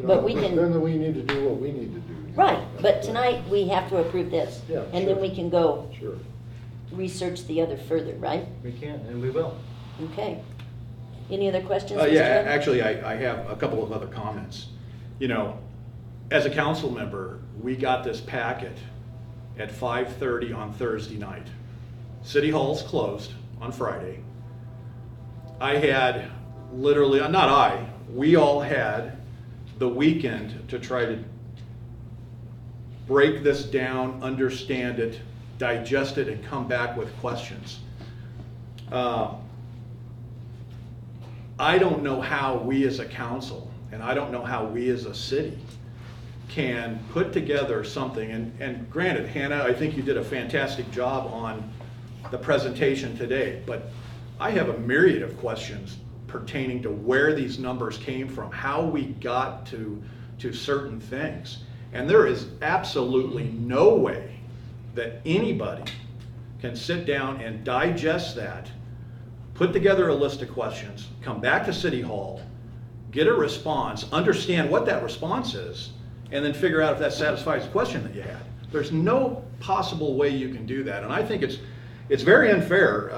You know, but we can. Then we need to do what we need to do. Right, but tonight we have to approve this. Yeah, And sure. then we can go Sure. research the other further, right? We can, and we will. Okay. Any other questions? Mr. Yeah, Chairman? actually, I have a couple of other comments. You know, as a council member, we got this packet at 5:30 on Thursday night. City Hall's closed on Friday. I had literally, not I, we all had the weekend to try to break this down, understand it, digest it, and come back with questions. I don't know how we as a council, and I don't know how we as a city can put together something, and granted, Hannah, I think you did a fantastic job on the presentation today, but I have a myriad of questions pertaining to where these numbers came from, how we got to certain things. And there is absolutely no way that anybody can sit down and digest that, put together a list of questions, come back to City Hall, get a response, understand what that response is, and then figure out if that satisfies the question that you had. There's no possible way you can do that. And I think it's very unfair.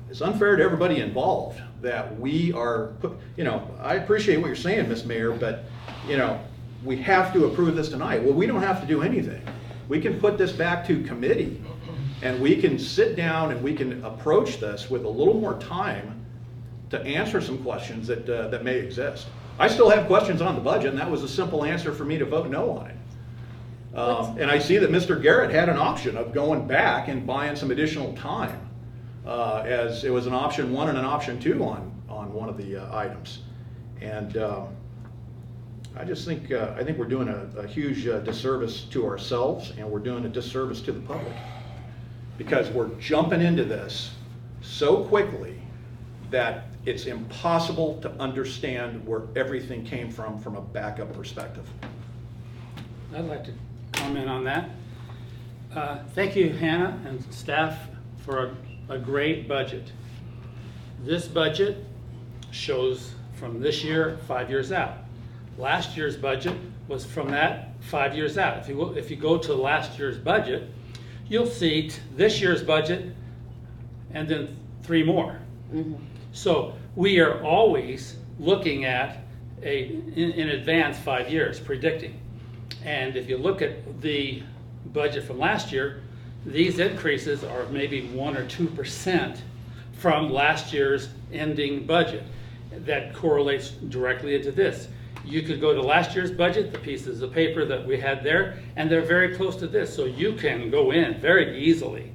It's unfair to everybody involved that we are, you know, I appreciate what you're saying, Ms. Mayor, but, you know, we have to approve this tonight. Well, we don't have to do anything. We can put this back to committee and we can sit down and we can approach this with a little more time to answer some questions that may exist. I still have questions on the budget, and that was a simple answer for me to vote no on it. And I see that Mr. Garrett had an option of going back and buying some additional time, as it was an option 1 and an option 2 on one of the items. And I just think I think we're doing a huge disservice to ourselves, and we're doing a disservice to the public, because we're jumping into this so quickly that it's impossible to understand where everything came from a backup perspective. I'd like to comment on that. Thank you, Hannah and staff, for a great budget. This budget shows from this year 5 years out. Last year's budget was from that 5 years out. If you go to last year's budget, you'll see this year's budget and then 3 more. Mm-hmm. So we are always looking at in advance 5 years, predicting. And if you look at the budget from last year, these increases are maybe 1 or 2% from last year's ending budget. That correlates directly into this. You could go to last year's budget, the pieces of paper that we had there, and they're very close to this. So you can go in very easily,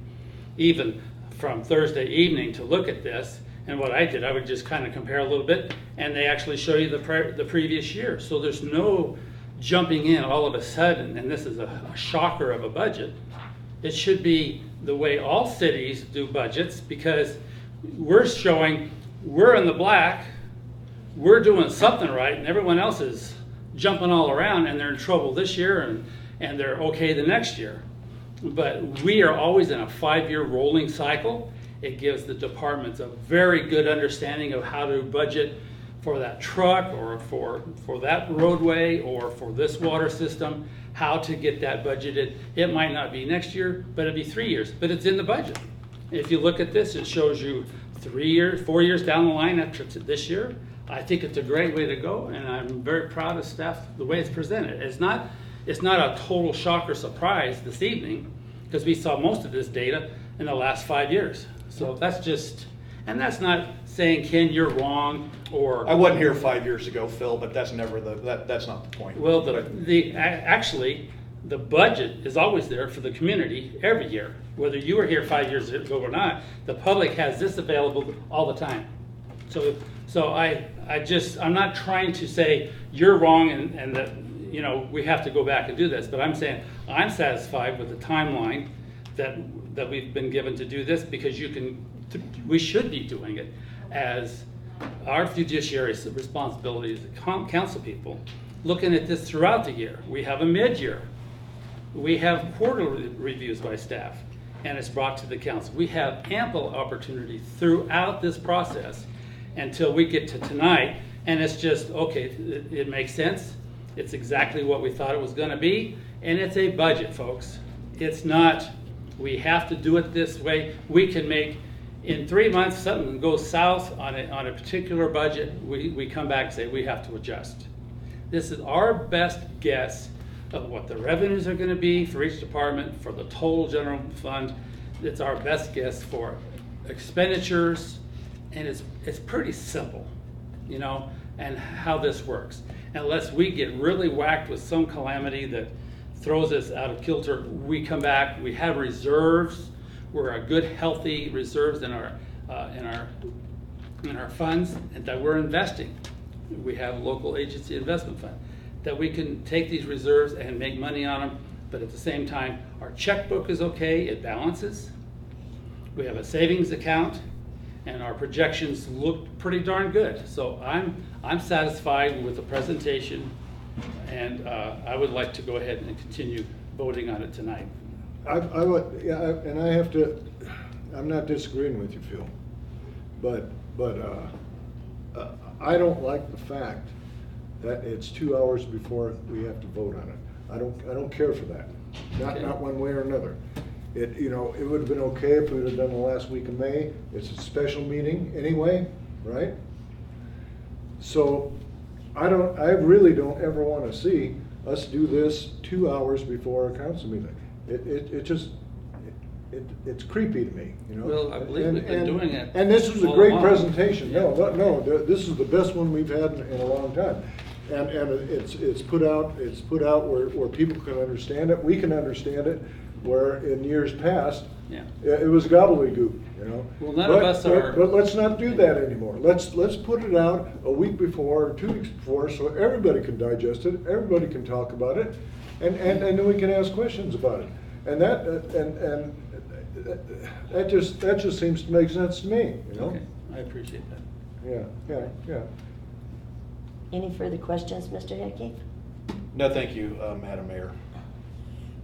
even from Thursday evening, to look at this. And what I did, I would just kind of compare a little bit, and they actually show you the previous year. So there's no jumping in all of a sudden, and this is a shocker of a budget. It should be the way all cities do budgets, because we're showing we're in the black, we're doing something right, and everyone else is jumping all around, and they're in trouble this year, and they're okay the next year. But we are always in a 5-year rolling cycle. It gives the departments a very good understanding of how to budget for that truck, or for that roadway, or for this water system, how to get that budgeted. It might not be next year, but it'll be 3 years, but it's in the budget. If you look at this, it shows you 3 years, 4 years down the line after this year. I think it's a great way to go, and I'm very proud of staff the way it's presented. It's not a total shock or surprise this evening, because we saw most of this data in the last 5 years. So that's just, and that's not saying, Ken, you're wrong, or... I wasn't here 5 years ago, Phil, but that's never that's not the point. Well, actually, the budget is always there for the community every year. Whether you were here 5 years ago or not, the public has this available all the time. So I'm not trying to say you're wrong and that, you know, we have to go back and do this, but I'm saying I'm satisfied with the timeline that we've been given to do this, because we should be doing it as our fiduciary responsibility as council people, looking at this throughout the year. We have a mid-year. We have quarterly reviews by staff, and it's brought to the council. We have ample opportunity throughout this process until we get to tonight, and it's just, okay, it makes sense. It's exactly what we thought it was gonna be, and it's a budget, folks. It's not, we have to do it this way. We can make, in 3 months, something goes south on a particular budget, we come back and say we have to adjust. This is our best guess of what the revenues are gonna be for each department, for the total general fund. It's our best guess for expenditures, and it's pretty simple, you know, and how this works. Unless we get really whacked with some calamity that throws us out of kilter, we come back, we have reserves. We're a good, healthy reserves in our funds, and that we're investing. We have local agency investment fund that we can take these reserves and make money on them. But at the same time, our checkbook is okay; it balances. We have a savings account, and our projections look pretty darn good. So I'm satisfied with the presentation, and I would like to go ahead and continue voting on it tonight. I would, yeah, and I have to, I'm not disagreeing with you, Phil, but I don't like the fact that it's 2 hours before we have to vote on it. I don't care for that, Okay. not one way or another. It, you know, it would have been okay if we would have done the last week of May. It's a special meeting anyway, right? So I really don't ever want to see us do this 2 hours before a council meeting. It's creepy to me, you know? Well, I believe we've been doing it And this was a all great along. presentation. Yeah. No, this is the best one we've had in a long time. And it's put out where people can understand it, we can understand it, where in years past, Yeah. it was gobbledygook, you know? Well, none of us are- But let's not do that anymore. Let's put it out a week before, or 2 weeks before, so everybody can digest it, everybody can talk about it, and then we can ask questions about it. And that just seems to make sense to me, you know? Okay, I appreciate that. Yeah. Any further questions, Mr. Hickey? No, thank you, Madam Mayor.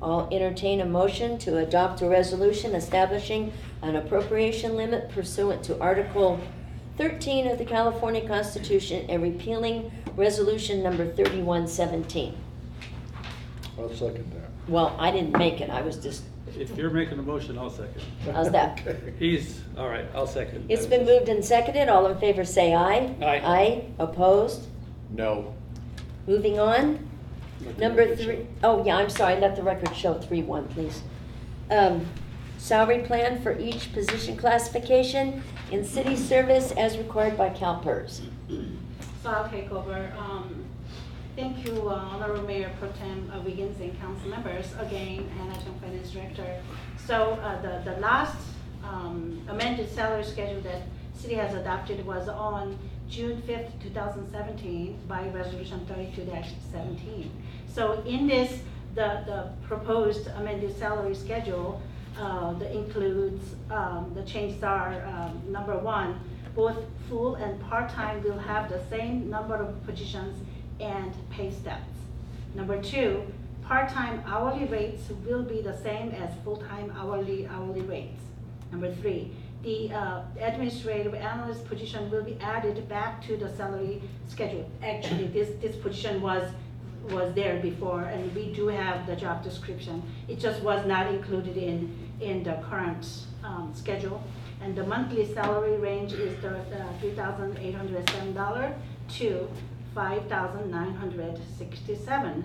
I'll entertain a motion to adopt a resolution establishing an appropriation limit pursuant to Article 13 of the California Constitution and repealing Resolution Number 3117. I'll second that. Well, I didn't make it, I was just, If you're making a motion, I'll second. how's that? Okay. All right, I'll second. It's been moved and seconded, all in favor say aye. Aye. Aye, opposed? No. Moving on. Let the Number record 3, show. oh yeah, I'm sorry, let the record show 3-1, please. Salary plan for each position classification in city service as required by CalPERS. So I'll take over. Thank you, Honorable Mayor Pro Tem Wiggins and council members. Again, Hannah Chung, Finance Director. So the last amended salary schedule that city has adopted was on June 5th, 2017 by Resolution 32-17. So in this, the proposed amended salary schedule that includes, the changes are, number 1, both full and part-time will have the same number of positions and pay steps. Number 2, part-time hourly rates will be the same as full-time hourly rates. Number 3, the administrative analyst position will be added back to the salary schedule. Actually, this position was there before, and we do have the job description. It just was not included in the current schedule. And the monthly salary range is the $3,807 to $5,967.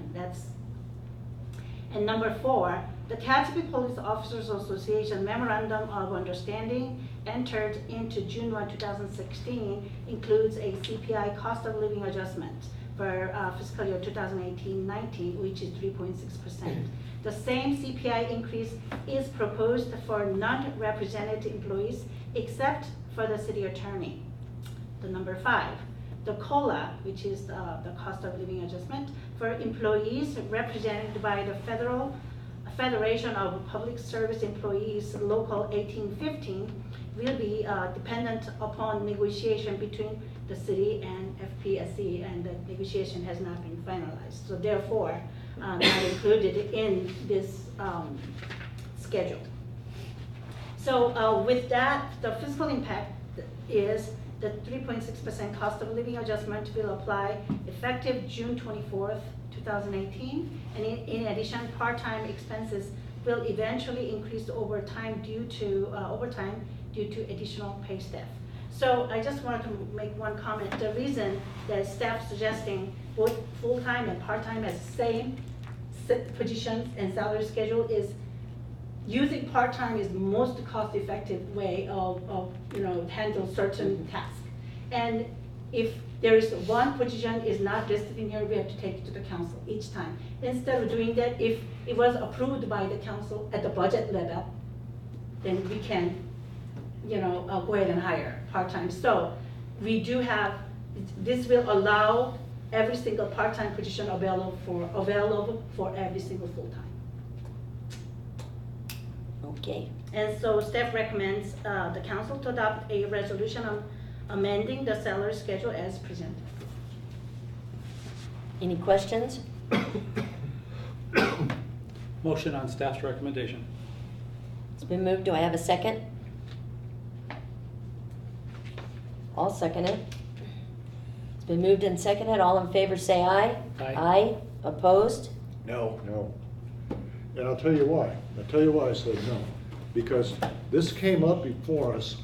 And number 4, the Tehachapi Police Officers Association Memorandum of Understanding entered into June 1, 2016 includes a CPI cost of living adjustment for fiscal year 2018-19, which is 3.6%. The same CPI increase is proposed for non-represented employees except for the city attorney. The number 5, the COLA, which is the cost of living adjustment for employees represented by the Federation of Public Service Employees Local 1815, will be dependent upon negotiation between the city and FPSC, and the negotiation has not been finalized. So therefore, not included in this schedule. So with that, the fiscal impact is The 3.6% cost of living adjustment will apply effective June 24th, 2018. And in addition, part-time expenses will eventually increase over time due to additional pay staff. So I just wanted to make one comment. The reason that staff suggesting both full-time and part-time as same positions and salary schedule is using part-time is the most cost-effective way of handle certain tasks. And if there is one position is not listed in here, we have to take it to the council each time. Instead of doing that, if it was approved by the council at the budget level, then we can go ahead and hire part-time. So we do have, this will allow every single part-time position available for every single full-time. Okay. And so staff recommends the council to adopt a resolution on amending the salary schedule as presented. Any questions? Motion on staff's recommendation. It's been moved. Do I have a second? I'll second it. It's been moved and seconded. All in favor say aye. Aye. Aye. Opposed? No. No. And I'll tell you why. I'll tell you why I said no. Because this came up before us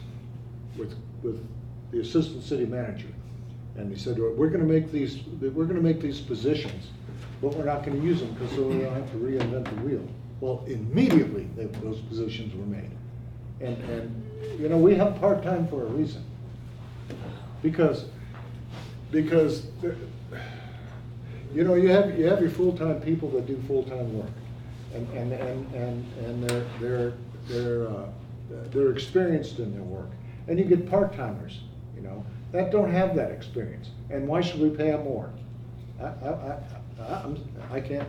with the assistant city manager. And he said, we're gonna make these positions, but we're not gonna use them because we don't have to reinvent the wheel. Well, immediately those positions were made. And we have part-time for a reason. Because you have your full-time people that do full-time work. And they're experienced in their work. And you get part-timers, that don't have that experience. And why should we pay them more? I can't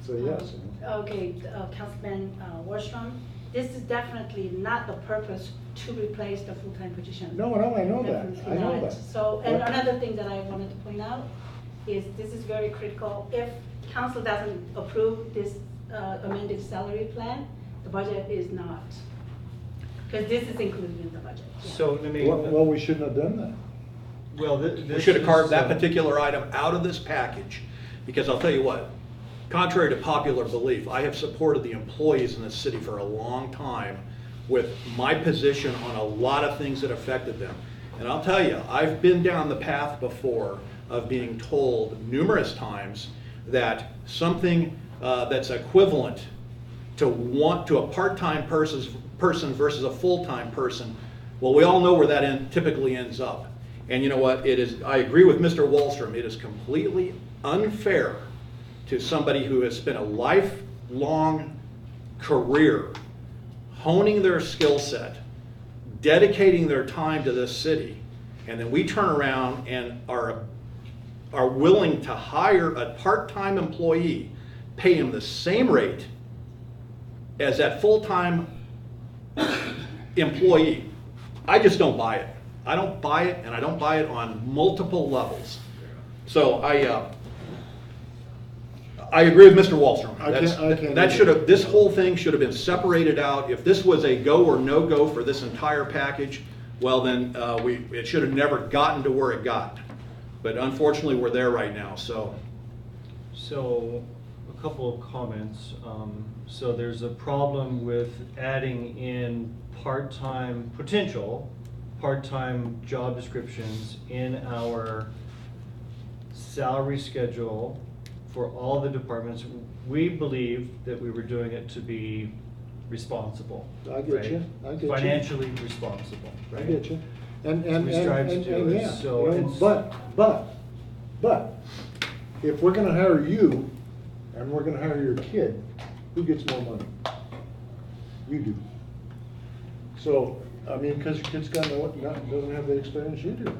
say yes. Okay, Councilman Wallstrom, this is definitely not the purpose to replace the full-time position. No, I know that. Definitely I know not. that. So, and But- another thing that I wanted to point out is this is very critical. If council doesn't approve this amended salary plan, the budget is not. Because this is included in the budget. Yeah. So let me. Well, we shouldn't have done that. Well, We should have carved that particular item out of this package, because I'll tell you what, contrary to popular belief, I have supported the employees in this city for a long time with my position on a lot of things that affected them. And I'll tell you, I've been down the path before of being told numerous times that something that's equivalent to a part-time person versus a full-time person, well, we all know where that typically ends up. And you know what, I agree with Mr. Wallstrom, it is completely unfair to somebody who has spent a lifelong career honing their skill set, dedicating their time to this city, and then we turn around and are willing to hire a part-time employee, pay him the same rate as that full-time employee. I just don't buy it. I don't buy it, and I don't buy it on multiple levels. So I agree with Mr. Wallstrom. I can't That either. should have, this whole thing should have been separated out. If this was a go or no go for this entire package, well then it should have never gotten to where it got. But unfortunately, we're there right now. So a couple of comments. So there's a problem with adding in potential part-time job descriptions in our salary schedule for all the departments. We believe that we were doing it to be responsible. I get right? you. I get you. Financially responsible, I right? get you. And We strive to do it, yeah, so it's- but if we're gonna hire you and we're gonna hire your kid, who gets more money? You do. So, I mean, because your kid's doesn't have the experience you do.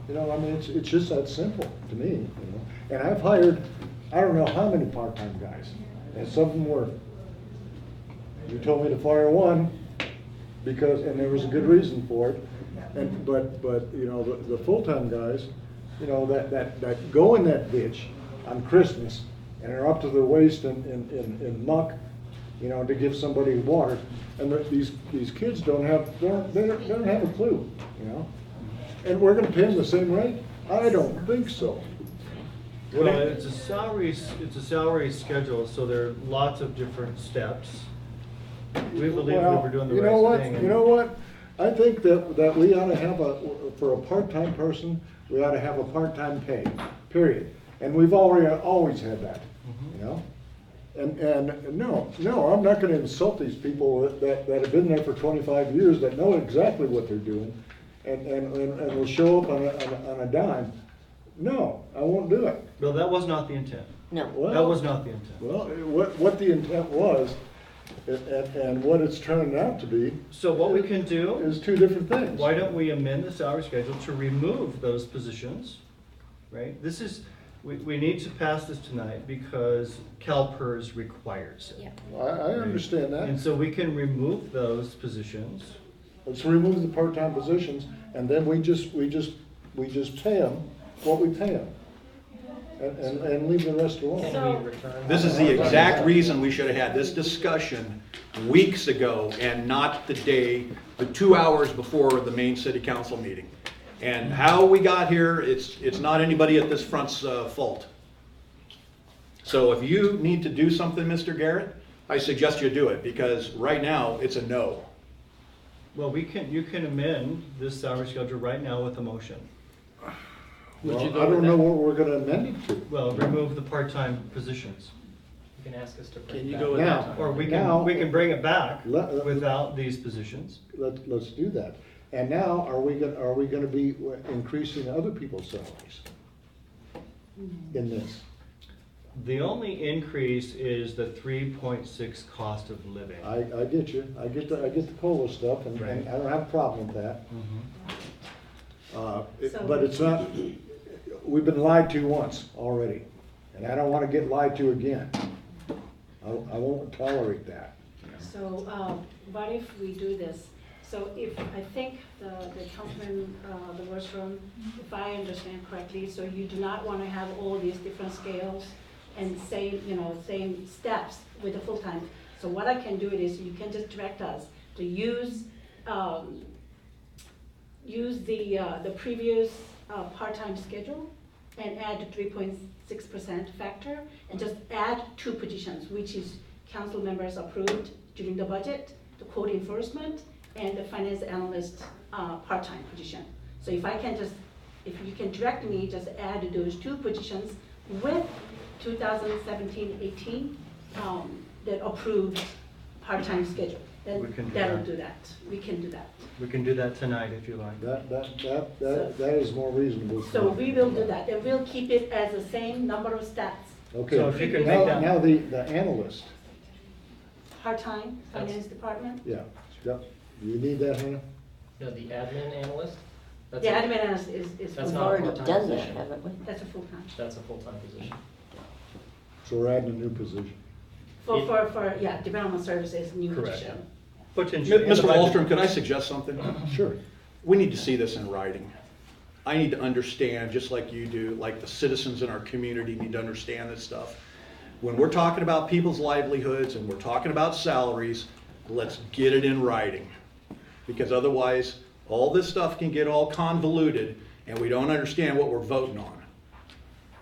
It's just that simple to me, And I've hired, I don't know how many part-time guys, and some of them were. You told me to fire one and there was a good reason for it. But the full-time guys, that go in that ditch on Christmas and are up to their waist in muck, to give somebody water. And these kids don't have a clue, And we're gonna pay them the same rate? I don't think so. Well, it's a salary schedule, so there are lots of different steps. We believe we Well, were doing the you know right what? thing. You know what? I think that we ought to have for a part-time person, we ought to have a part-time pay, period. And we've always had that, you know? And no, I'm not gonna insult these people that have been there for 25 years, that know exactly what they're doing, and will show up on a dime. No, I won't do it. Well, that was not the intent. No. Well, That was not the intent. Well, what the intent was, and what it's turned out to be, So what we can do, is two different things. why don't we amend the salary schedule to remove those positions, right? We need to pass this tonight because CalPERS requires it. Yeah. I understand And that. so we can remove those positions. Let's remove the part-time positions, and then we just pay them what we pay them. And leave the rest alone. So, This is the exact reason we should have had this discussion weeks ago and not the 2 hours before the main city council meeting. And how we got here, it's not anybody at this front's fault. So if you need to do something, Mr. Garrett, I suggest you do it, because right now, it's a no. Well, you can amend this salary schedule right now with a motion. Would Well, you go I don't with know that? what we're gonna amend it to. Well, remove the part-time positions. You can ask us to. Can you bring go with Now- that? Or Now- we can bring it back Let- without these positions. Let's do that. And now, are we gonna be increasing other people's salaries in this? The only increase is the 3.6 cost of living. I get you. I get the COLA stuff, and Right. I don't have a problem with that. So- But it's not, we've been lied to once already, and I don't wanna get lied to again. I won't tolerate that. so, what if we do this? So if, I think the councilman, the Wordstrom, if I understand correctly, so you do not want to have all these different scales and same steps with the full-time. So what I can do it is, you can just direct us to use the previous part-time schedule and add the 3.6% factor, and just add 2 positions, which is council members approved during the budget, the code enforcement, and the finance analyst part-time position. So if you can direct me, just add those 2 positions with 2017-18 that approved part-time schedule. Then We can do that'll that. do that. We can do that. We can do that tonight if you like. That is more reasonable. to So me. we will do that, and we'll keep it as the same number of stats. Okay. So if you can make that- Now, the analyst, Part-time, finance department. yeah. Yep. You need that, Hannah? No, the admin analyst? The That's a- admin analyst is That's We've not a full-time. already part-time done that, position. haven't we? That's a full-time. That's a full-time position. So we're adding a new position. For, development services, new Correct. position. Potentially. Mr. Wallstrom, could I suggest something? Sure. We need to see this in writing. I need to understand, just like you do, like the citizens in our community need to understand this stuff. When we're talking about people's livelihoods and we're talking about salaries, let's get it in writing. Because otherwise, all this stuff can get all convoluted and we don't understand what we're voting on.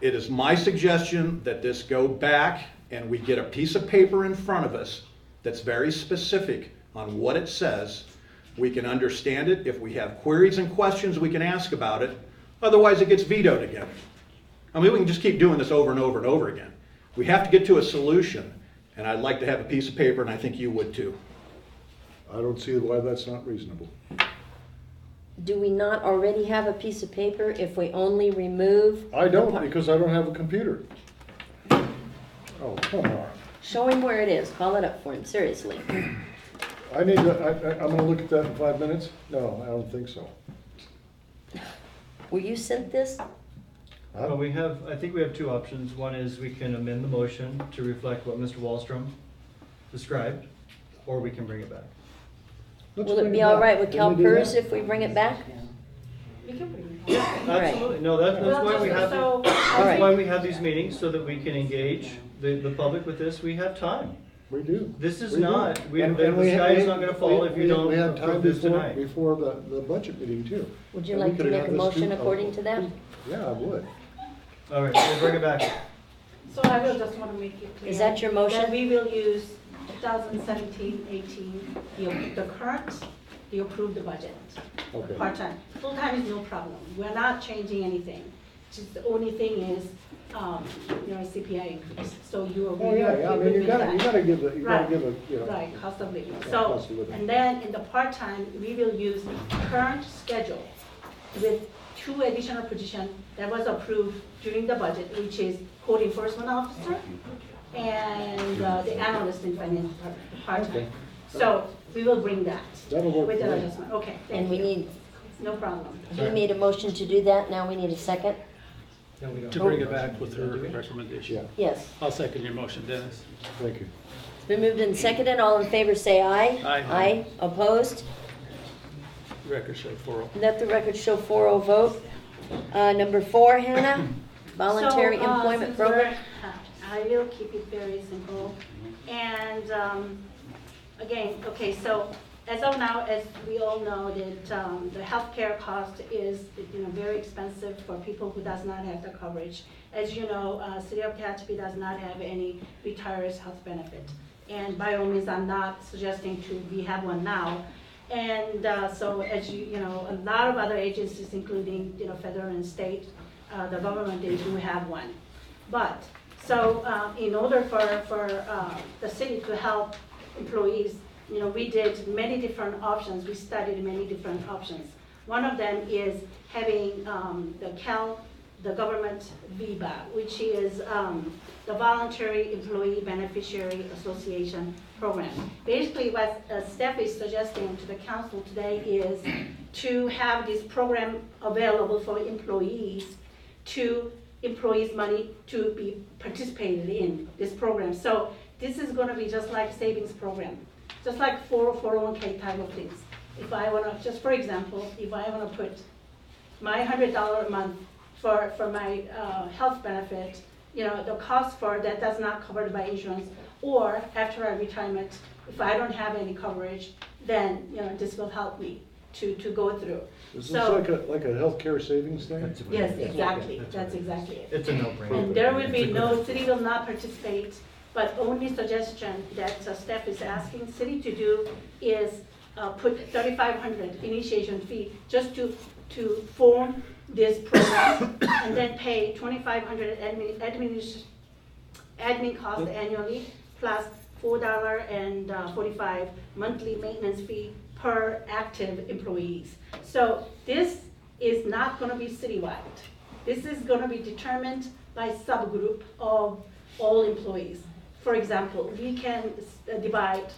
It is my suggestion that this go back and we get a piece of paper in front of us that's very specific on what it says. We can understand it. If we have queries and questions, we can ask about it. Otherwise, it gets vetoed again. I mean, we can just keep doing this over and over and over again. We have to get to a solution, and I'd like to have a piece of paper, and I think you would too. I don't see why that's not reasonable. Do we not already have a piece of paper if we only remove? I the don't, par- because I don't have a computer. Oh, come on. Show him where it is, call it up for him, seriously. I'm gonna look at that in 5 minutes? No, I don't think so. Were you sent this? Huh? Well, I think we have 2 options. One is we can amend the motion to reflect what Mr. Wallstrom described, or we can bring it back. Let's Will it bring be back. all right with Can we do CalPERS that? if we bring it back? We can bring it back. All right. Absolutely. No, that's Well, why we just have, so- that's right. why we have these meetings, so that we can engage the public with this. We have time. We do. This is We do. not- And- the and sky is we- not gonna fall if you we- don't We had time approve this before, tonight. before the budget meeting too. Would you And we like to could've make had a this motion too. according to that? Yeah, I would. All right, we'll bring it back. So I will just want to make it clear. Is that your motion? That we will use 2017-18, the current, the approved budget. Okay. Part-time. Full-time is no problem. We're not changing anything. Just the only thing is, CPI increase. So you Oh, yeah, I mean, you gotta give a, Right. you know. Right, cost of living. Yeah, So, cost of living. and then in the part-time, we will use current schedule with 2 additional positions that was approved during the budget, which is code enforcement officer and the analyst in finance department, the Okay. part-time. So we will bring that That'll work with for an me. adjustment. Okay, And thank we you. need, No problem. he made a motion to do that, now we need a second? No, we don't. To bring it back with her recommendation. Yeah, Yes. I'll second your motion, Dennis. thank you. It's been moved and seconded, all in favor say aye. Aye. Aye, opposed? Record show 4-0. Let the record show 4-0 vote. Number 4, Hannah, voluntary So, employment since program. I will keep it very simple. And again, okay, so as of now, as we all know, that the healthcare cost is very expensive for people who does not have the coverage. As you know, City of Tehachapi does not have any retirees health benefit. And by all means, I'm not suggesting we have one now. And so as a lot of other agencies, including, federal and state, the government, they do have one. But, so in order for the city to help employees, we did many different options. We studied many different options. One of them is having the government VBA, which is the Voluntary Employee Beneficiary Association program. Basically, what staff is suggesting to the council today is to have this program available for employees money to be participated in this program. So this is going to be just like savings program, just like 401k type of things. If I want to, just for example, if I want to put my $100 a month for my health benefit, the cost for that does not covered by insurance, or after my retirement, if I don't have any coverage, then this will help me to go through. Is this So- like a healthcare savings thing? Yes, exactly, that's exactly it. It's a no-brainer. And there will be city will not participate, but only suggestion that staff is asking city to do is put $3,500 initiation fee just to form this program, and then pay $2,500 admin cost annually, plus $4.45 monthly maintenance fee per active employees. So this is not going to be citywide. This is going to be determined by subgroup of all employees. For example, we can divide,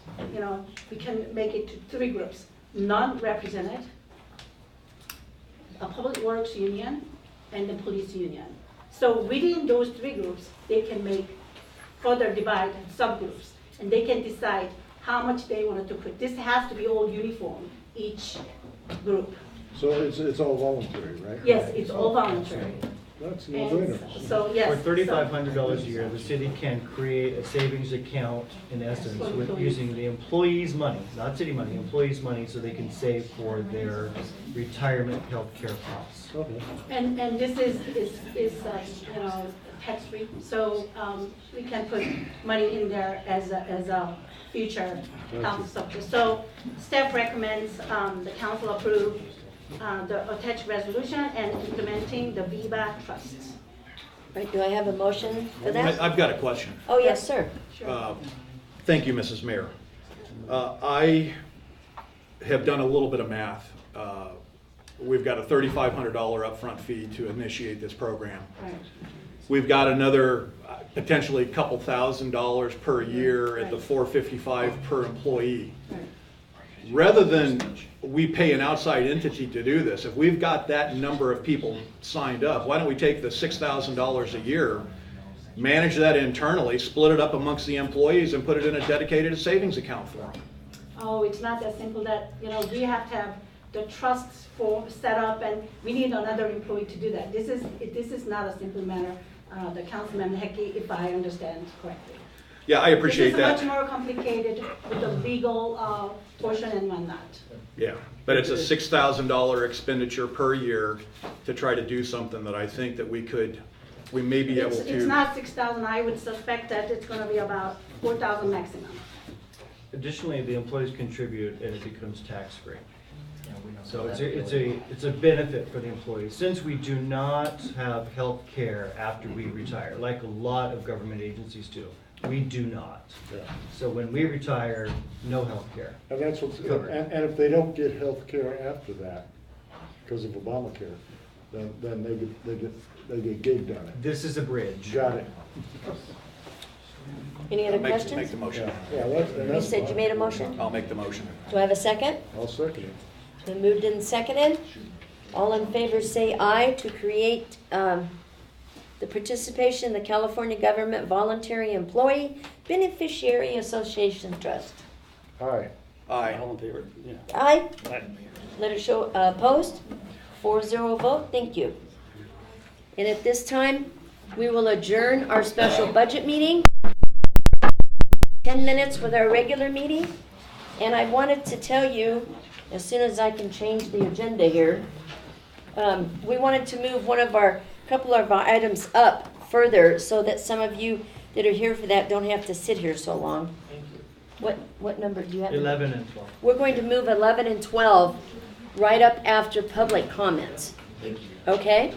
we can make it to 3 groups: non-represented, a public works union, and the police union. So within those 3 groups, they can make further divide subgroups, and they can decide how much they wanted to put. This has to be all uniform, each group. So it's all voluntary, right? Yes, it's all voluntary. That's no And brainer. so, yes. For $3,500 a year, the city can create a savings account, in essence, with using the employees' money, not city money, employees' money, so they can save for their retirement health care costs. Okay. And this is tax-free, so we can put money in there as a future health structure. So staff recommends the council approve the attached resolution and implementing the VBA trust. Right, do I have a motion for that? I've got a question. Oh, yes, sir. Thank you, Mrs. Mayor. I have done a little bit of math. We've got a $3,500 upfront fee to initiate this program. Right. We've got another potentially a couple $1,000s per year at the $455 per employee. Right. Rather than we pay an outside entity to do this, if we've got that number of people signed up, why don't we take the $6,000 a year, manage that internally, split it up amongst the employees, and put it in a dedicated savings account for them? Oh, it's not that simple that, we have to have the trusts set up, and we need another employee to do that. This is not a simple matter, the Councilman Hecky, if I understand correctly. Yeah, I appreciate This is much that. more complicated with the legal portion and whatnot. Yeah, but it's a $6,000 expenditure per year to try to do something that I think that we may be able It's to. not 6,000, I would suspect that it's gonna be about 4,000 maximum. Additionally, the employees contribute and it becomes tax-free. Yeah, we don't So know it's that it's a benefit for the employees, since we do not have health care after we retire, like a lot of government agencies do. We do not. Yeah. So when we retire, no health care. And that's what's, Covered. and if they don't get health care after that, because of Obamacare, then they get gigged on it. This is a bridge. Got it. Any other Make questions? the motion. Yeah, that's, and You that's said you fine. made a motion? I'll make the motion. Do I have a second? I'll second it. It's been moved and seconded. All in favor say aye to create the participation in the California Government Voluntary Employee Beneficiary Association Trust. Aye. Aye. All in favor? Yeah. Aye. Aye. Let it show opposed. 4-0 vote. Thank you. And at this time, we will adjourn our special budget meeting. 10 minutes with our regular meeting. And I wanted to tell you, as soon as I can change the agenda here, we wanted to move couple of our items up further so that some of you that are here for that don't have to sit here so long. Thank you. What number do you have? 11 and 12. We're going to move 11 and 12 right up after public comments. Thank you. Okay?